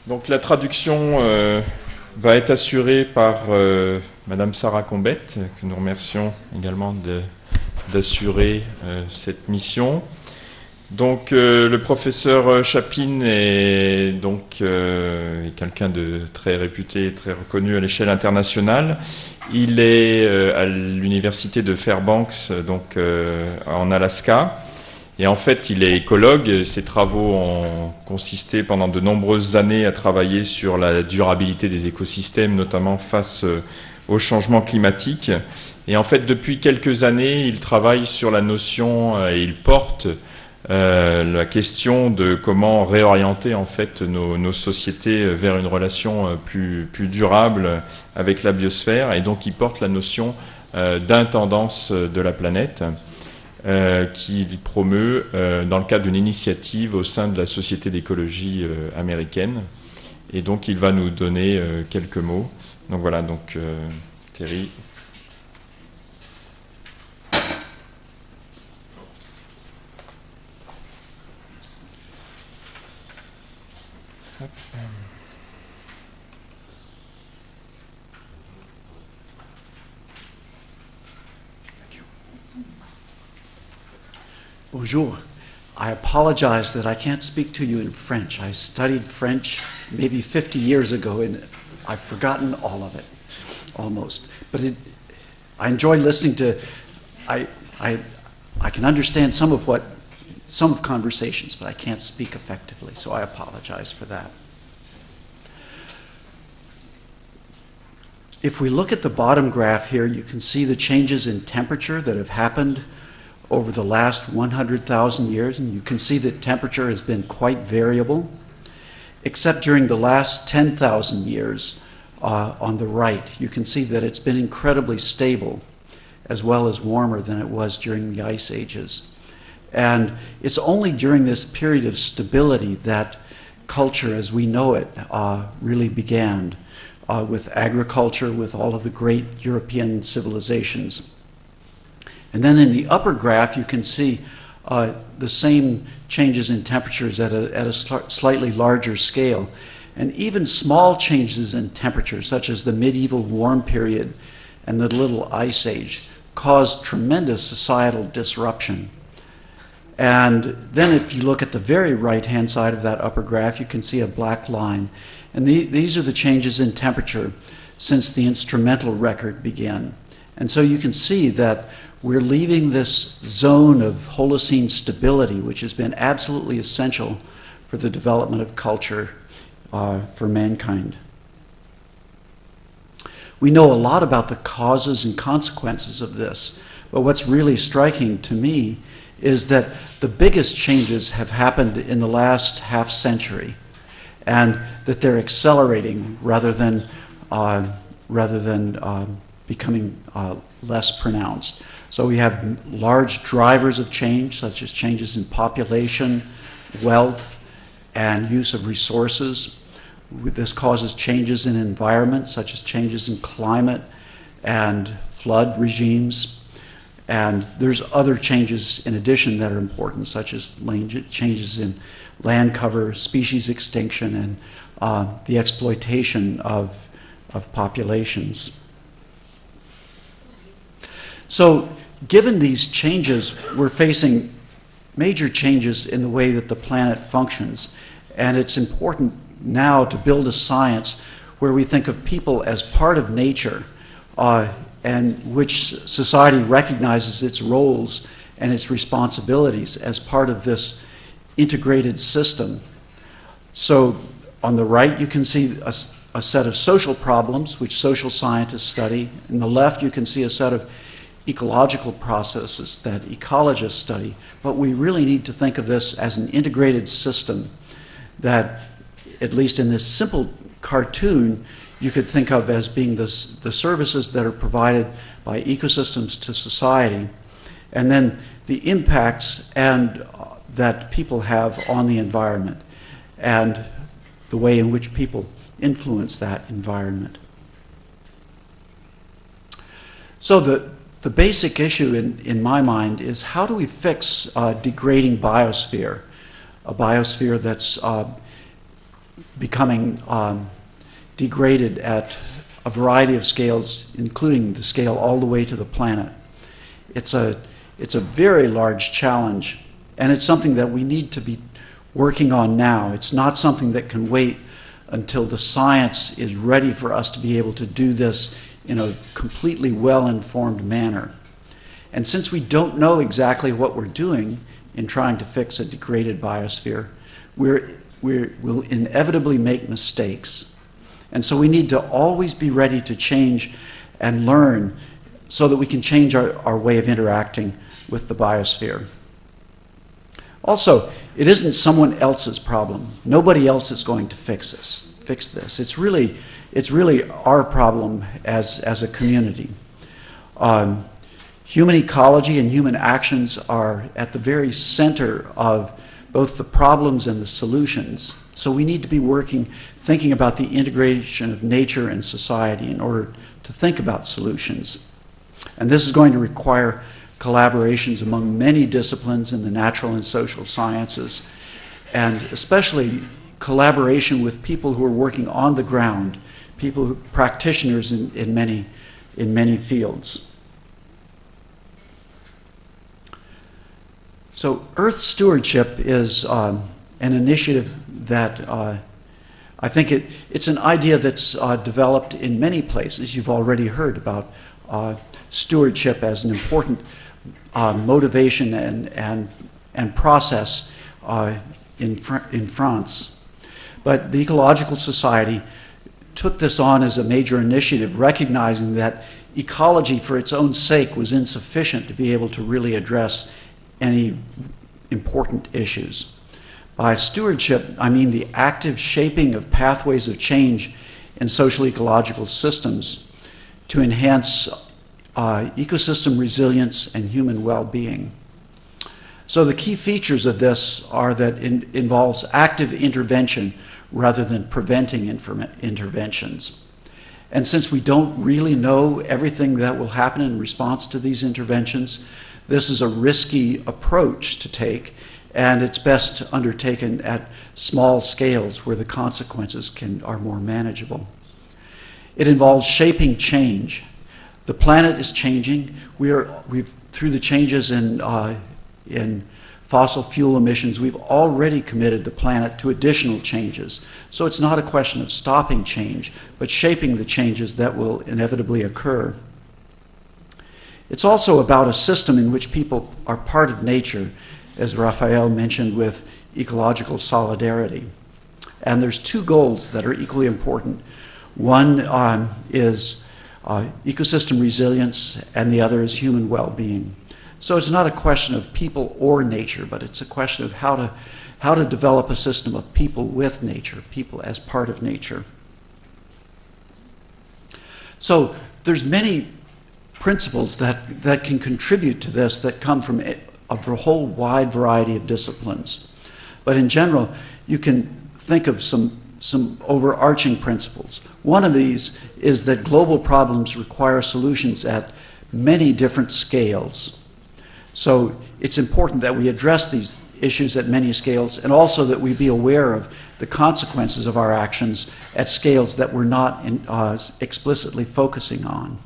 Donc la traduction va être assurée par Madame Sarah Combette, que nous remercions également d'assurer cette mission. Donc le professeur Chapin est donc quelqu'un de très réputé, très reconnu à l'échelle internationale. Il est à l'université de Fairbanks, donc en Alaska. Et en fait, il est écologue. Ses travaux ont consisté pendant de nombreuses années à travailler sur la durabilité des écosystèmes, notamment face au changement climatique. Et en fait, depuis quelques années, il travaille sur la notion et il porte la question de comment réorienter en fait nos sociétés vers une relation plus durable avec la biosphère. Et donc, il porte la notion d'intendance de la planète. Qu'il promeut dans le cadre d'une initiative au sein de la Société d'écologie américaine. Et donc, il va nous donner quelques mots. Donc voilà, donc Thierry. Bonjour. I apologize that I can't speak to you in French. I studied French maybe 50 years ago and I've forgotten all of it, almost. But I enjoy listening to, I can understand some of conversations, but I can't speak effectively, so I apologize for that. If we look at the bottom graph here, you can see the changes in temperature that have happened over the last 100,000 years, and you can see that temperature has been quite variable, except during the last 10,000 years on the right. You can see that it's been incredibly stable, as well as warmer than it was during the ice ages. And it's only during this period of stability that culture as we know it really began, with agriculture, with all of the great European civilizations. And then in the upper graph, you can see the same changes in temperatures at a slightly larger scale. And even small changes in temperature, such as the medieval warm period and the Little Ice Age, caused tremendous societal disruption. And then if you look at the very right-hand side of that upper graph, you can see a black line. And these are the changes in temperature since the instrumental record began. And so you can see that we're leaving this zone of Holocene stability, which has been absolutely essential for the development of culture for mankind. We know a lot about the causes and consequences of this, but what's really striking to me is that the biggest changes have happened in the last half century, and that they're accelerating rather than becoming less pronounced. So we have large drivers of change, such as changes in population, wealth, and use of resources. This causes changes in environment, such as changes in climate and flood regimes. And there's other changes in addition that are important, such as changes in land cover, species extinction, and the exploitation of populations. So, given these changes, we're facing major changes in the way that the planet functions. And it's important now to build a science where we think of people as part of nature, and which society recognizes its roles and its responsibilities as part of this integrated system. So on the right you can see a set of social problems which social scientists study. On the left you can see a set of ecological processes that ecologists study. But we really need to think of this as an integrated system that, at least in this simple cartoon, you could think of as being the services that are provided by ecosystems to society, and then the impacts that people have on the environment, and the way in which people influence that environment. So the basic issue in my mind is, how do we fix a degrading biosphere? A biosphere that's becoming degraded at a variety of scales, including the scale all the way to the planet. It's a very large challenge, and it's something that we need to be working on now. It's not something that can wait until the science is ready for us to be able to do this in a completely well-informed manner. And since we don't know exactly what we're doing in trying to fix a degraded biosphere, we'll inevitably make mistakes. And so we need to always be ready to change and learn so that we can change our way of interacting with the biosphere. Also, it isn't someone else's problem. Nobody else is going to fix this. It's really our problem as a community. Human ecology and human actions are at the very center of both the problems and the solutions. So we need to be thinking about the integration of nature and society in order to think about solutions. And this is going to require collaborations among many disciplines in the natural and social sciences, and especially collaboration with people who are working on the ground, practitioners in many fields. So Earth stewardship is an initiative that I think it's an idea that's developed in many places. You've already heard about stewardship as an important motivation and process in France. But the Ecological Society took this on as a major initiative, recognizing that ecology for its own sake was insufficient to be able to really address any important issues. By stewardship, I mean the active shaping of pathways of change in social ecological systems to enhance ecosystem resilience and human well-being. So the key features of this are that it involves active intervention rather than preventing interventions. And since we don't really know everything that will happen in response to these interventions, this is a risky approach to take, and it's best undertaken at small scales where the consequences are more manageable. It involves shaping change. The planet is changing. Through the changes in fossil fuel emissions, we've already committed the planet to additional changes. So it's not a question of stopping change, but shaping the changes that will inevitably occur. It's also about a system in which people are part of nature, as Raphael mentioned with ecological solidarity. And there's two goals that are equally important. One is ecosystem resilience, and the other is human well-being. So it's not a question of people or nature, but it's a question of how to develop a system of people with nature, people as part of nature. So there's many principles that can contribute to this that come from a whole wide variety of disciplines. But in general, you can think of some overarching principles. One of these is that global problems require solutions at many different scales. So it's important that we address these issues at many scales, and also that we be aware of the consequences of our actions at scales that we're not explicitly focusing on.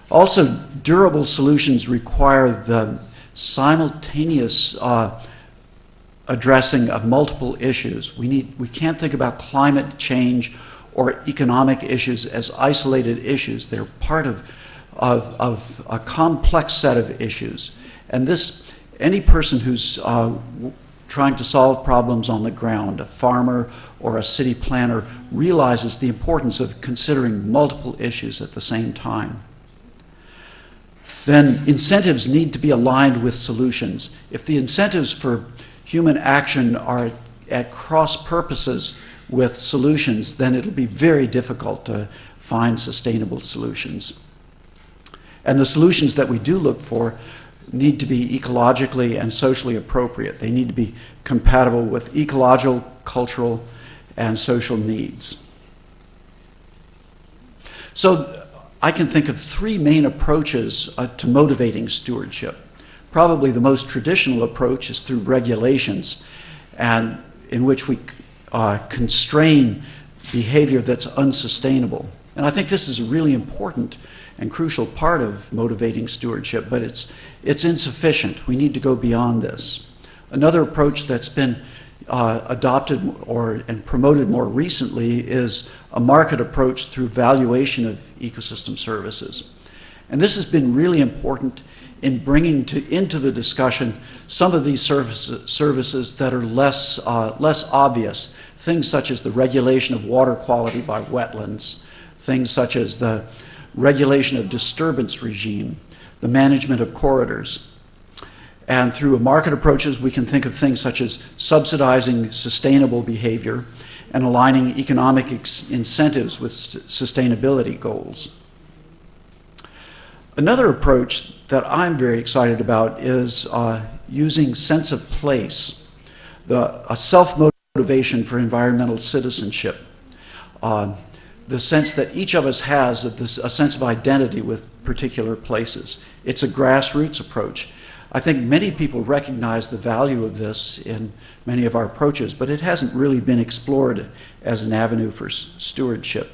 Also, durable solutions require the simultaneous addressing of multiple issues. We can't think about climate change or economic issues as isolated issues. They're part of a complex set of issues. And any person who's trying to solve problems on the ground, a farmer or a city planner, realizes the importance of considering multiple issues at the same time. Then incentives need to be aligned with solutions. If the incentives for human action are at cross purposes with solutions, then it'll be very difficult to find sustainable solutions. And the solutions that we do look for need to be ecologically and socially appropriate. They need to be compatible with ecological, cultural, and social needs. So I can think of three main approaches to motivating stewardship. Probably the most traditional approach is through regulations, and in which we constrain behavior that's unsustainable. And I think this is a really important and crucial part of motivating stewardship, but it's insufficient. We need to go beyond this. Another approach that's been adopted and promoted more recently is a market approach through valuation of ecosystem services. And this has been really important in bringing into the discussion some of these services that are less obvious. Things such as the regulation of water quality by wetlands, things such as the regulation of disturbance regime, the management of corridors. And through market approaches, we can think of things such as subsidizing sustainable behavior and aligning economic incentives with sustainability goals. Another approach that I'm very excited about is using sense of place, a self-motivation for environmental citizenship. The sense that each of us has of a sense of identity with particular places. It's a grassroots approach. I think many people recognize the value of this in many of our approaches, but it hasn't really been explored as an avenue for stewardship.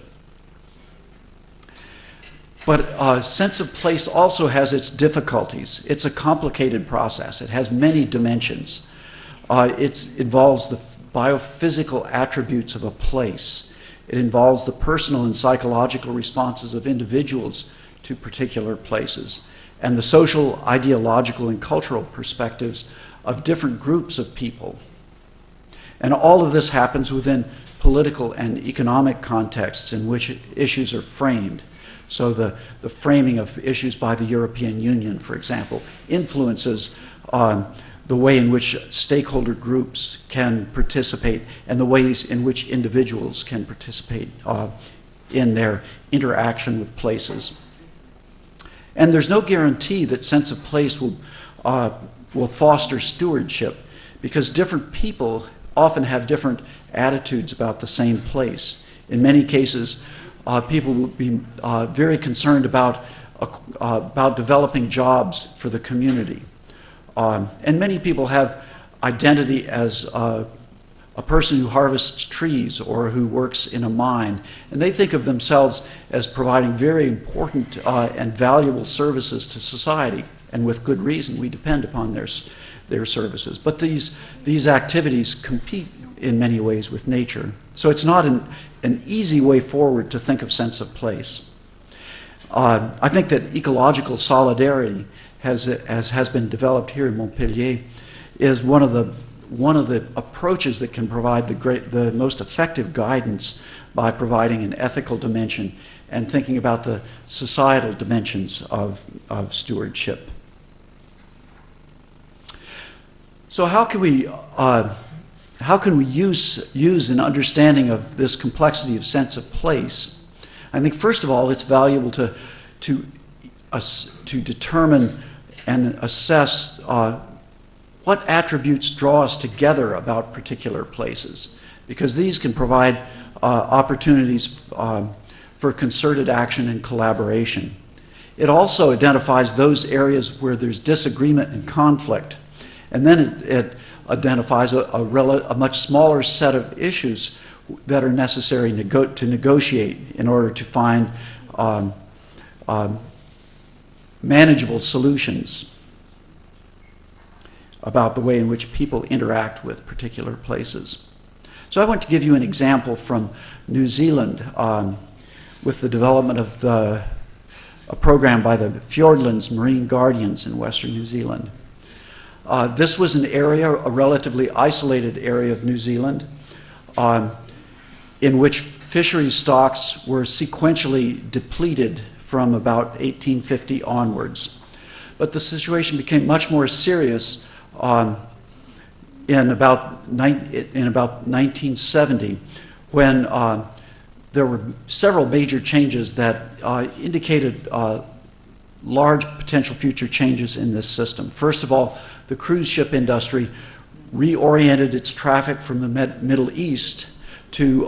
But a sense of place also has its difficulties. It's a complicated process. It has many dimensions. It involves the biophysical attributes of a place. It involves the personal and psychological responses of individuals to particular places, and the social, ideological, and cultural perspectives of different groups of people. And all of this happens within political and economic contexts in which issues are framed. So the framing of issues by the European Union, for example, influences the way in which stakeholder groups can participate and the ways in which individuals can participate in their interaction with places. And there's no guarantee that sense of place will foster stewardship, because different people often have different attitudes about the same place. In many cases, people will be very concerned about developing jobs for the community. And many people have identity as a person who harvests trees or who works in a mine, and they think of themselves as providing very important and valuable services to society, and with good reason. We depend upon their services. But these activities compete in many ways with nature. So it's not an easy way forward to think of sense of place. I think that ecological solidarity, as has been developed here in Montpellier, is one of the approaches that can provide the most effective guidance by providing an ethical dimension and thinking about the societal dimensions of stewardship. So how can we use an understanding of this complexity of sense of place? I think first of all, it's valuable to determine and assess what attributes draw us together about particular places, because these can provide opportunities for concerted action and collaboration. It also identifies those areas where there's disagreement and conflict, and then it identifies a much smaller set of issues that are necessary to negotiate in order to find manageable solutions about the way in which people interact with particular places. So I want to give you an example from New Zealand with the development of a program by the Fiordlands Marine Guardians in Western New Zealand. This was an area, a relatively isolated area of New Zealand, in which fisheries stocks were sequentially depleted from about 1850 onwards. But the situation became much more serious in about 1970, when there were several major changes that indicated large potential future changes in this system. First of all, the cruise ship industry reoriented its traffic from the Middle East to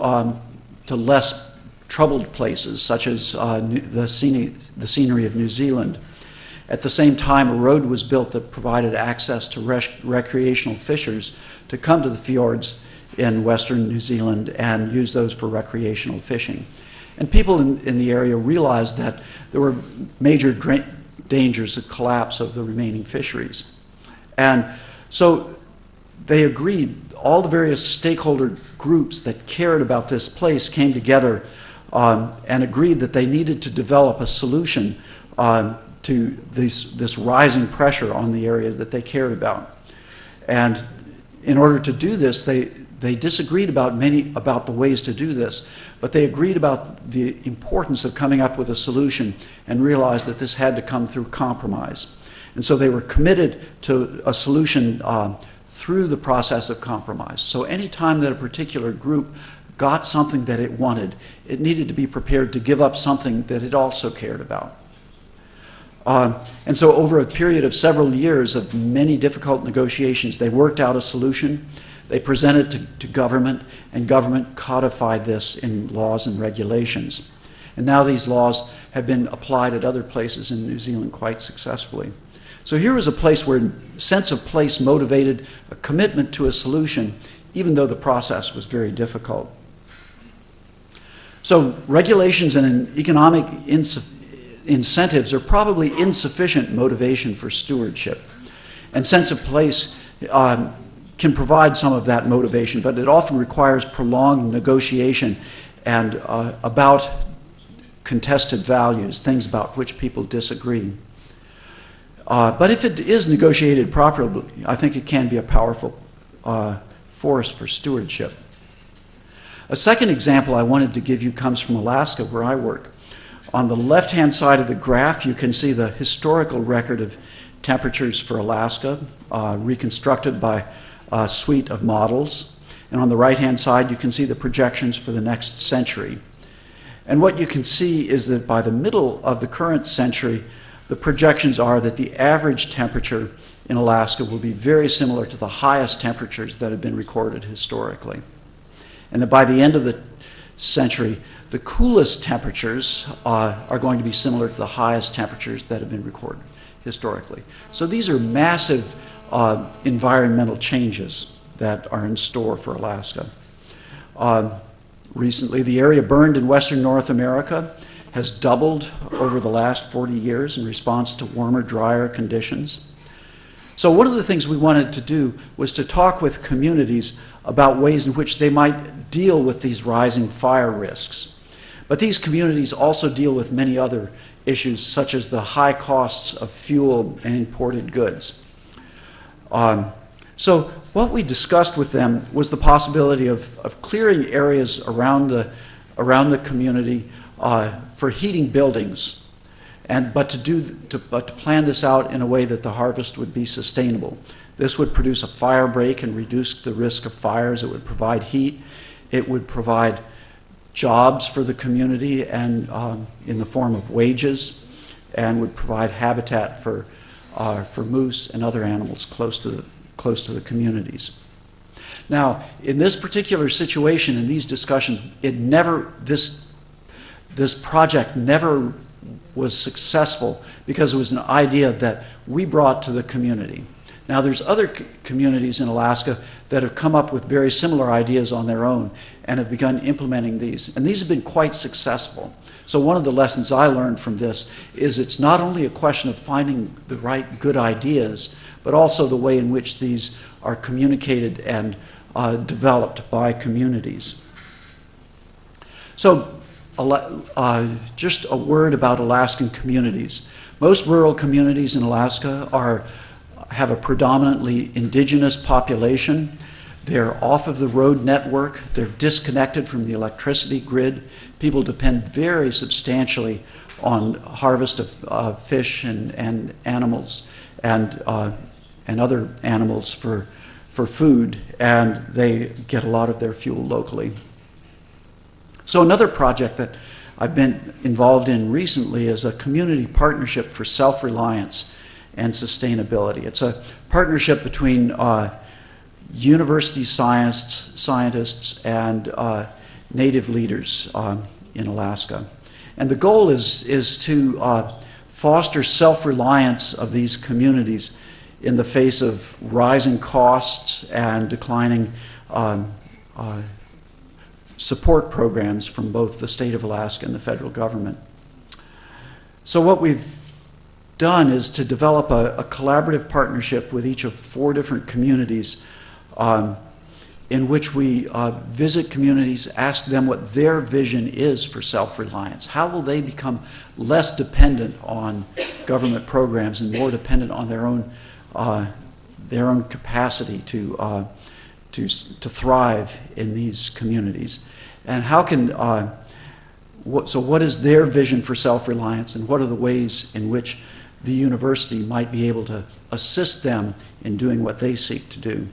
less troubled places, such as the scenery of New Zealand. At the same time, a road was built that provided access to recreational fishers to come to the fjords in western New Zealand and use those for recreational fishing. And people in the area realized that there were major dangers of collapse of the remaining fisheries. And so they agreed, all the various stakeholder groups that cared about this place came together and agreed that they needed to develop a solution to this rising pressure on the area that they cared about. And in order to do this, they disagreed about the ways to do this, but they agreed about the importance of coming up with a solution and realized that this had to come through compromise. And so they were committed to a solution through the process of compromise. So any time that a particular group got something that it wanted, it needed to be prepared to give up something that it also cared about. And so over a period of several years of many difficult negotiations, they worked out a solution. They presented it to government, and government codified this in laws and regulations. And now these laws have been applied at other places in New Zealand quite successfully. So here was a place where sense of place motivated a commitment to a solution, even though the process was very difficult. So regulations and economic incentives are probably insufficient motivation for stewardship. And sense of place can provide some of that motivation, but it often requires prolonged negotiation and about contested values, things about which people disagree. But if it is negotiated properly, I think it can be a powerful force for stewardship. A second example I wanted to give you comes from Alaska, where I work. On the left-hand side of the graph, you can see the historical record of temperatures for Alaska, reconstructed by a suite of models. And on the right-hand side, you can see the projections for the next century. And what you can see is that by the middle of the current century, the projections are that the average temperature in Alaska will be very similar to the highest temperatures that have been recorded historically. And that by the end of the century, the coolest temperatures are going to be similar to the highest temperatures that have been recorded historically. So these are massive environmental changes that are in store for Alaska. Recently, the area burned in western North America has doubled over the last 40 years in response to warmer, drier conditions. So one of the things we wanted to do was to talk with communities about ways in which they might deal with these rising fire risks. But these communities also deal with many other issues, such as the high costs of fuel and imported goods. So what we discussed with them was the possibility of clearing areas around the community for heating buildings, but to plan this out in a way that the harvest would be sustainable. This would produce a fire break and reduce the risk of fires. It would provide heat. It would provide jobs for the community and in the form of wages, and would provide habitat for moose and other animals close to the communities. Now, in this particular situation, in these discussions, this project never was successful because it was an idea that we brought to the community. Now, there's other communities in Alaska that have come up with very similar ideas on their own and have begun implementing these. And these have been quite successful. So one of the lessons I learned from this is it's not only a question of finding the right good ideas, but also the way in which these are communicated and developed by communities. So just a word about Alaskan communities. Most rural communities in Alaska have a predominantly indigenous population. They're off of the road network. They're disconnected from the electricity grid. People depend very substantially on harvest of fish and animals and other animals for food, and they get a lot of their fuel locally. So another project that I've been involved in recently is a community partnership for self-reliance and sustainability. It's a partnership between university scientists and native leaders in Alaska. And the goal is to foster self-reliance of these communities in the face of rising costs and declining support programs from both the state of Alaska and the federal government. So what we've done is to develop a collaborative partnership with each of 4 different communities in which we visit communities, ask them what their vision is for self-reliance. How will they become less dependent on government programs and more dependent on their own capacity to thrive in these communities? And how can, so what is their vision for self-reliance, and what are the ways in which the university might be able to assist them in doing what they seek to do?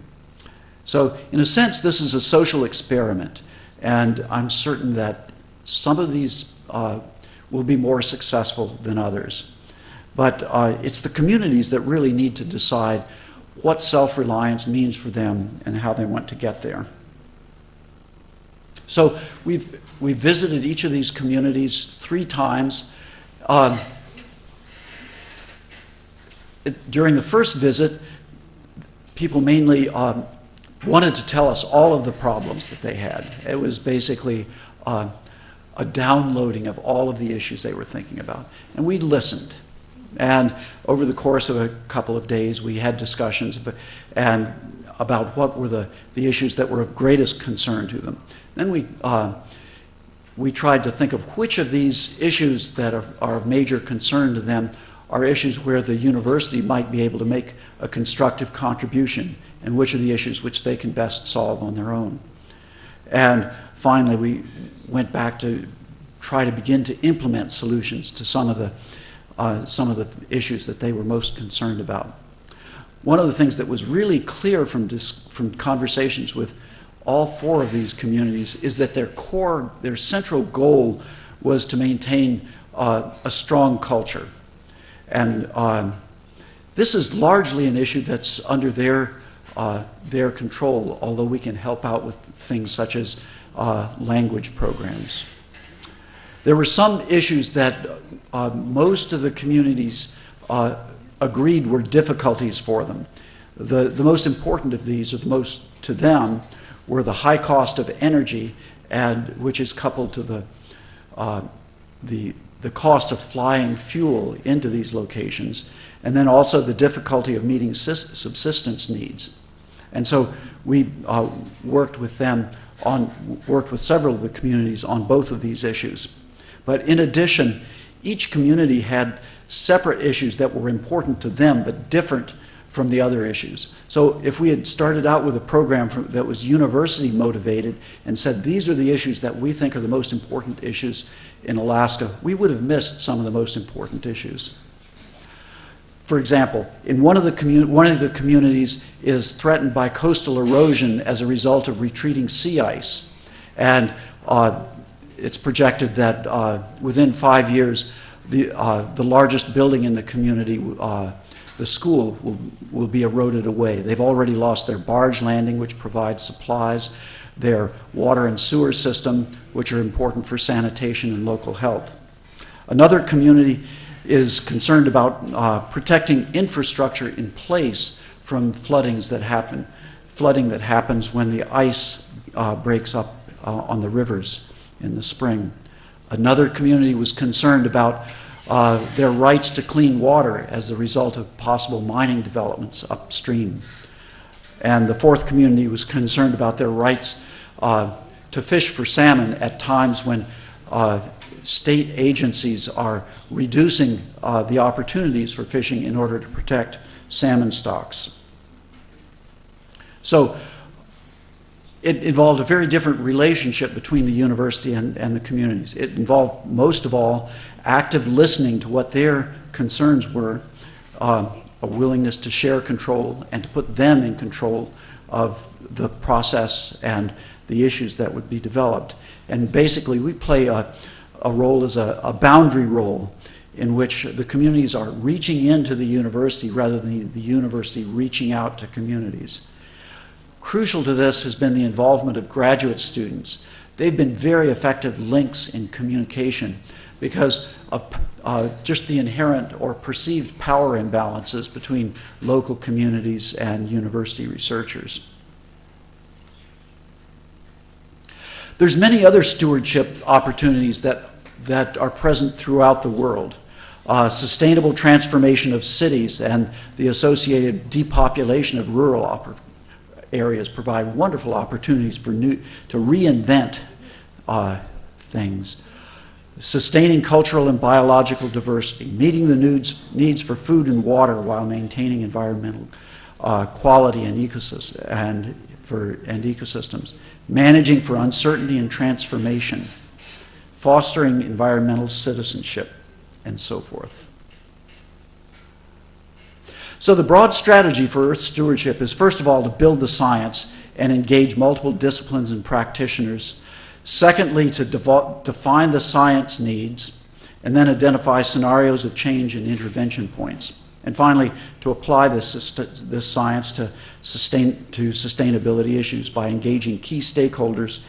So in a sense, this is a social experiment, and I'm certain that some of these will be more successful than others. But it's the communities that really need to decide what self-reliance means for them and how they want to get there. So we've visited each of these communities 3 times. During the first visit, people mainly wanted to tell us all of the problems that they had. It was basically a downloading of all of the issues they were thinking about. And we listened. And over the course of a couple of days, we had discussions about what were the issues that were of greatest concern to them. Then we tried to think of which of these issues that are of major concern to them are issues where the university might be able to make a constructive contribution, and which are the issues which they can best solve on their own. And finally, we went back to try to begin to implement solutions to some of the issues that they were most concerned about. One of the things that was really clear from conversations with all 4 of these communities is that their central goal was to maintain a strong culture. And this is largely an issue that's under their control, although we can help out with things such as language programs. There were some issues that most of the communities agreed were difficulties for them. The most important of these, or the most to them, were the high cost of energy, and which is coupled to the cost of flying fuel into these locations, and then also the difficulty of meeting subsistence needs. And so we worked with several of the communities on both of these issues. But in addition, each community had separate issues that were important to them, but different from the other issues. So if we had started out with a program that was university motivated and said, these are the issues that we think are the most important issues in Alaska, we would have missed some of the most important issues. For example, in one of the communities is threatened by coastal erosion as a result of retreating sea ice. And it's projected that within 5 years, the largest building in the community, the school, will be eroded away. They've already lost their barge landing, which provides supplies, their water and sewer system, which are important for sanitation and local health. Another community is concerned about protecting infrastructure in place from flooding that happens when the ice breaks up on the rivers in the spring. Another community was concerned about their rights to clean water as a result of possible mining developments upstream. And the 4th community was concerned about their rights to fish for salmon at times when state agencies are reducing the opportunities for fishing in order to protect salmon stocks. So it involved a very different relationship between the university and the communities. It involved, most of all, active listening to what their concerns were, a willingness to share control and to put them in control of the process and the issues that would be developed. And basically, we play a role as a boundary role in which the communities are reaching into the university rather than the university reaching out to communities. Crucial to this has been the involvement of graduate students. They've been very effective links in communication because of just the inherent or perceived power imbalances between local communities and university researchers. There's many other stewardship opportunities that are present throughout the world. Sustainable transformation of cities and the associated depopulation of rural areas provide wonderful opportunities to reinvent things. Sustaining cultural and biological diversity, meeting the needs for food and water while maintaining environmental quality and ecosystems, managing for uncertainty and transformation, fostering environmental citizenship, and so forth. So the broad strategy for Earth stewardship is, first of all, to build the science and engage multiple disciplines and practitioners. Secondly, to define the science needs, and then identify scenarios of change and intervention points. And finally, to apply this science to sustainability issues by engaging key stakeholders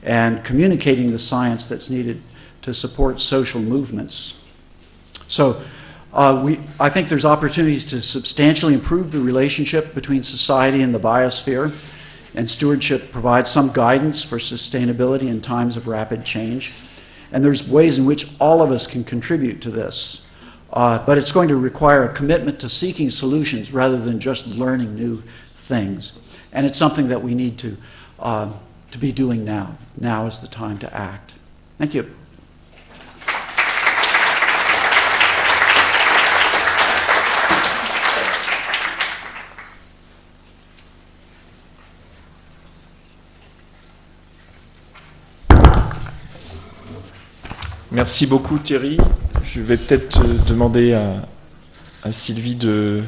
and communicating the science that's needed to support social movements. So I think there's opportunities to substantially improve the relationship between society and the biosphere, and stewardship provides some guidance for sustainability in times of rapid change. And there's ways in which all of us can contribute to this. But it's going to require a commitment to seeking solutions rather than just learning new things. And it's something that we need to be doing now. Now is the time to act. Thank you. Merci beaucoup Thierry. Je vais peut-être demander à Sylvie de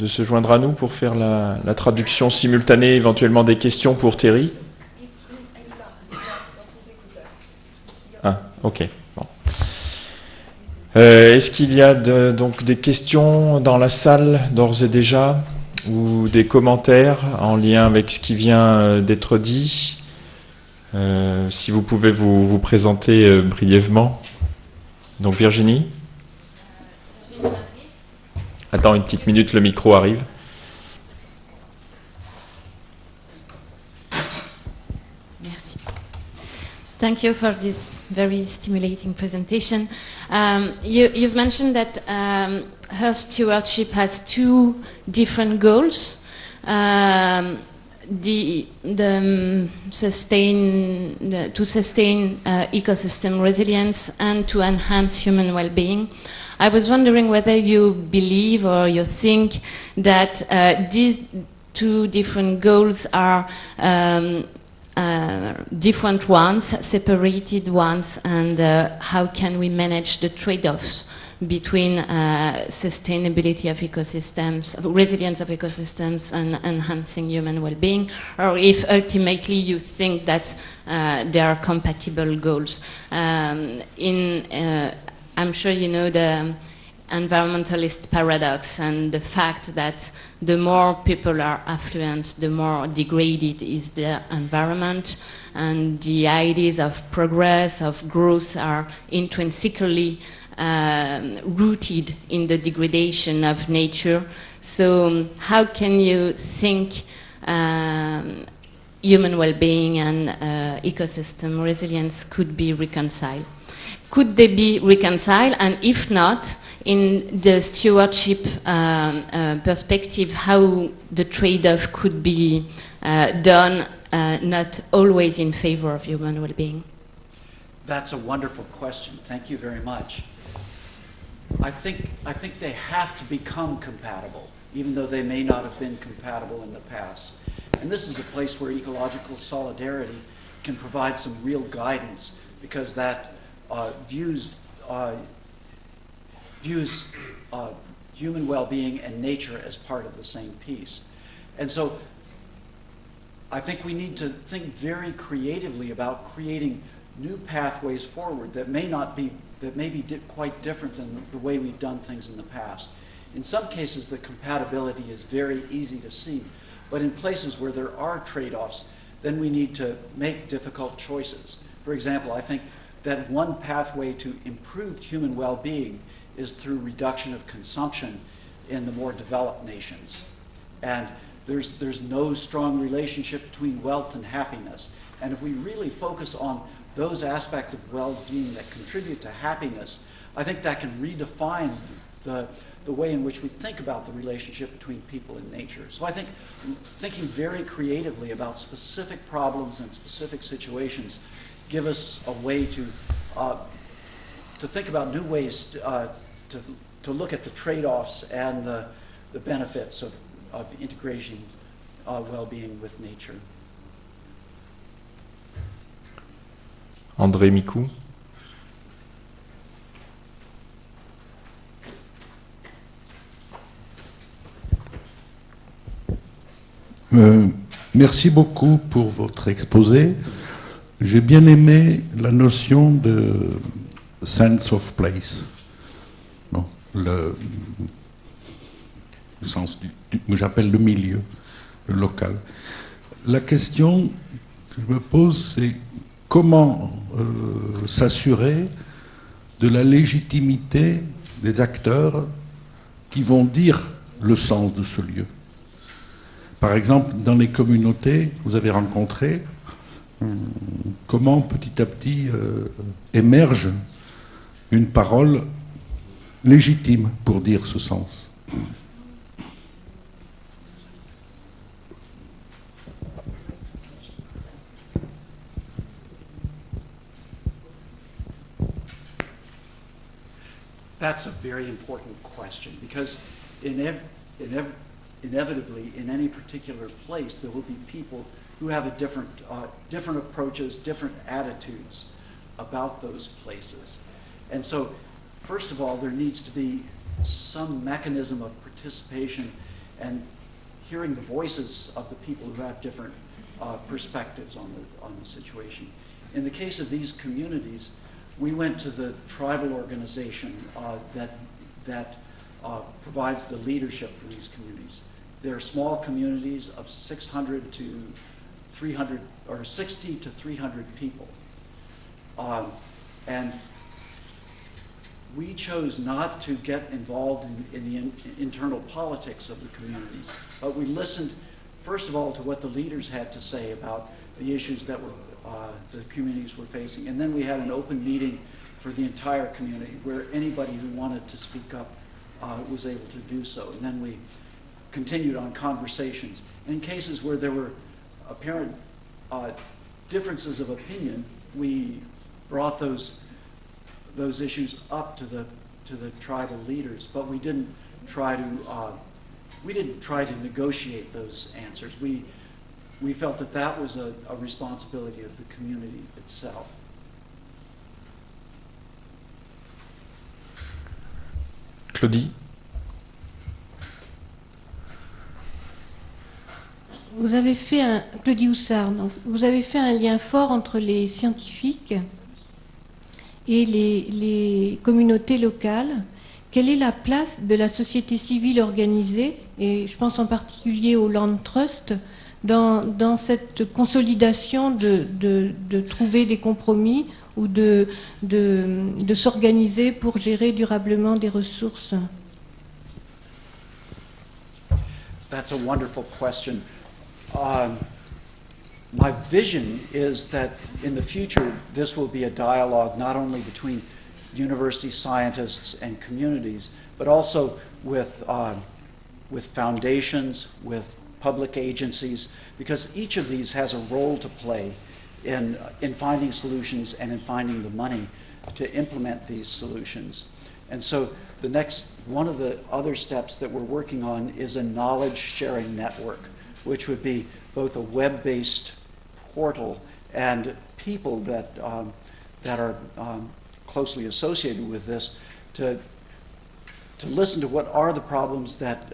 se joindre à nous pour faire la traduction simultanée, éventuellement des questions pour Thierry. Ah, ok. Bon. Est-ce qu'il y a donc des questions dans la salle d'ores et déjà, ou des commentaires en lien avec ce qui vient d'être dit? Si vous pouvez vous présenter brièvement. Donc Virginie. Attends une petite minute, le micro arrive. Merci. Thank you for this very stimulating presentation. You've mentioned that Earth stewardship has two different goals. To sustain ecosystem resilience and to enhance human well-being. I was wondering whether you believe or you think that these two different goals are different ones, separated ones, and how can we manage the trade-offs between sustainability of ecosystems, resilience of ecosystems, and enhancing human well-being, or if ultimately you think that they are compatible goals. I'm sure you know the environmentalist paradox and the fact that the more people are affluent, the more degraded is the environment, and the ideas of progress, of growth are intrinsically rooted in the degradation of nature. So how can you think human well-being and ecosystem resilience could be reconciled? Could they be reconciled? And if not, in the stewardship perspective, how the trade-off could be done, not always in favor of human well-being? That's a wonderful question. Thank you very much. I think they have to become compatible, even though they may not have been compatible in the past. And this is a place where ecological solidarity can provide some real guidance, because that views human well-being and nature as part of the same piece. And so I think we need to think very creatively about creating new pathways forward that may be quite different than the way we've done things in the past. In some cases, the compatibility is very easy to see, but in places where there are trade-offs, then we need to make difficult choices. For example, I think that one pathway to improved human well-being is through reduction of consumption in the more developed nations. And there's no strong relationship between wealth and happiness. And if we really focus on those aspects of well-being that contribute to happiness, I think that can redefine the way in which we think about the relationship between people and nature. So I think thinking very creatively about specific problems and specific situations give us a way to think about new ways to look at the trade-offs and the benefits of integration well-being with nature. André Micou. Merci beaucoup pour votre exposé. J'ai bien aimé la notion de sense of place. Bon, le sens que j'appelle le milieu, le local. La question que je me pose, c'est comment s'assurer de la légitimité des acteurs qui vont dire le sens de ce lieu. Par exemple, dans les communautés que vous avez rencontrées, comment petit à petit émerge une parole légitime pour dire ce sens. That's a very important question, because inevitably, in any particular place, there will be people who have a different approaches, different attitudes about those places. And so, first of all, there needs to be some mechanism of participation and hearing the voices of the people who have different perspectives on the situation. In the case of these communities, we went to the tribal organization that provides the leadership for these communities. They're small communities of 600 to 300, or 60 to 300 people. And we chose not to get involved in the internal politics of the communities, but we listened, first of all, to what the leaders had to say about the issues that the communities were facing. And then we had an open meeting for the entire community where anybody who wanted to speak up was able to do so. And then we continued on conversations. In cases where there were apparent differences of opinion, we brought those issues up to the tribal leaders, but we didn't try to negotiate those answers. We felt that was a responsibility of the community itself. Claudie. Claudie Houssard, donc, vous avez fait un lien fort entre les scientifiques et les communautés locales. Quelle est la place de la société civile organisée, et je pense en particulier au Land Trust, dans cette consolidation de trouver des compromis ou de s'organiser pour gérer durablement des ressources? That's a wonderful question. My vision is that in the future, this will be a dialogue not only between university scientists and communities, but also with foundations, with public agencies, because each of these has a role to play in finding solutions and in finding the money to implement these solutions. And so one of the other steps that we're working on is a knowledge sharing network, which would be both a web-based portal and people that are closely associated with this to listen to what are the problems that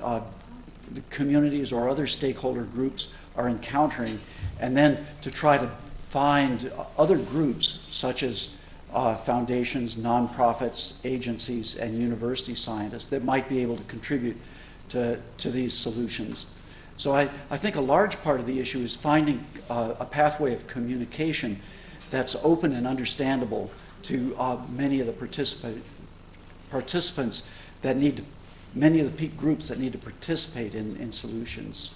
the communities or other stakeholder groups are encountering, and then to try to find other groups such as foundations, nonprofits, agencies, and university scientists that might be able to contribute to these solutions. So I think a large part of the issue is finding a pathway of communication that's open and understandable to many of the participants that many of the groups that need to participate in solutions.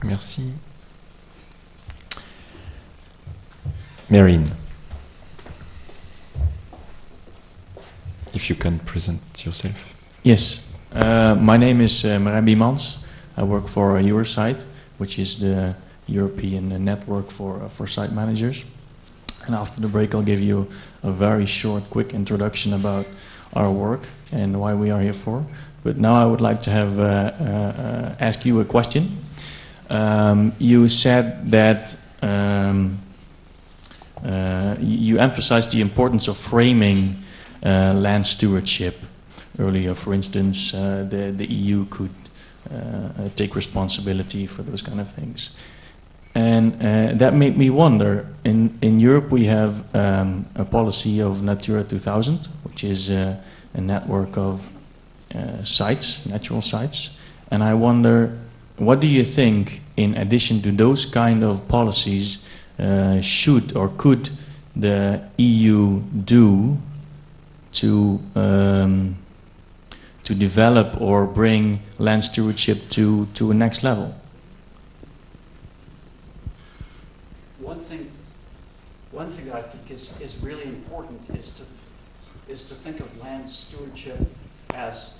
Merci. Marine, if you can present yourself. Yes, my name is Marijn Biemans. I work for Eurosite, which is the European network for site managers. And after the break, I'll give you a very short, quick introduction about our work and why we are here for. But now I would like to have ask you a question. You said that you emphasized the importance of framing land stewardship. Earlier, for instance, the EU could take responsibility for those kind of things. And that made me wonder, in Europe we have a policy of Natura 2000, which is a network of sites, natural sites. And I wonder, what do you think, in addition to those kind of policies, should or could the EU do to develop or bring land stewardship to a next level? One thing that I think is really important is to think of land stewardship as